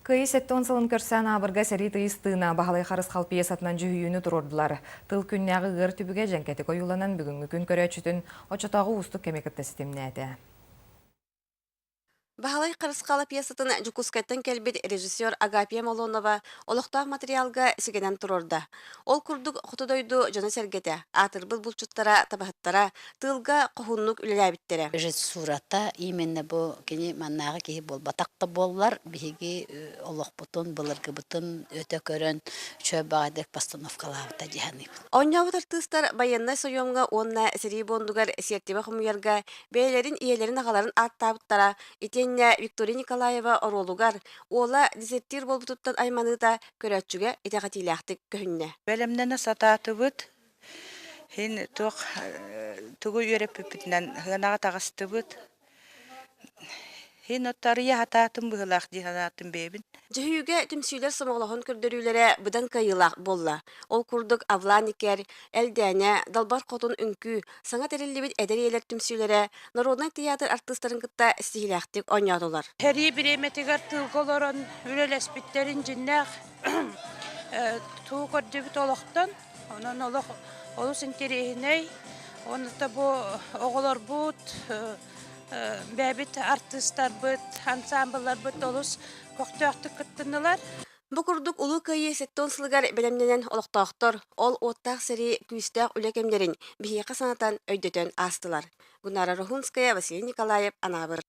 Кыйы сеттон сылын көрсөн абырға сәрі тыйыстыына бағалай қарыс қалпия сатынан жүхүйіні тұрордылар. Тыл күннәғы ғыр түбіге жәнкәті қойыланан бүгінгі күн көрәчүтін очатағы ұстық кемекітті системіне әді. Бахалай Қарысқалы пьесатын Жукускайттан келбет режиссер Агапия Молонова олықтақ материалға сігенен тұрорда. Ол күрдік құтыдойду жана сәргеті, атырбыл бұлчуттара, табахыттара, тылға құхынлық үлеләбіттері. Режиссурата именно бу кини маннағы ки бол батақта боллар биһиги олох бутун былыргы бутун өтө көрөн чөбагадек постановкалабыта дихани. Оннявыт артыстар баяннай сойомға онна сери бондугар сертебе хумуярга бәйлерин иелерин ағаларын аттабыттара итенне Виктория Николаева оролугар ола дезертир болбутуттан айманыта көрәтчүгө итәгатиләхтик көһүнне. Бәлемнәне сататыбыт, хин тугу йөреп битнән хынага тагыстыбыт. Хин оттарыя хататын быһылак диханатын бебин. Жөһүйгө түмсүйлер сомоглохон көрдөрүлөрө будан кайылак болла. Ол курдук авланикер, элдәне, далбар котун үңкү, саңа тереллибит эдериелер түмсүйлөрө народный театр артисттарын кытта стиляхтик оññоодулар. Хәри биреметигар тылголорон үлелеспиттерин жиннах туу көрдөбүт олоқтон, онон олус интерехиней, онута бу оголор бут, бәбит артисттар бут, ансамбльлар бут олус көктөктүк кыттынылар. Бу курдук улуу кайы сеттон сылыгар белемненен олоқтоохтор, ол оттаах сери күүстаах үлекемдерин биһиэхэ санатан өйдөтөн аастылар. Гуннара Рохунская, Василий Николаев, Анабыр.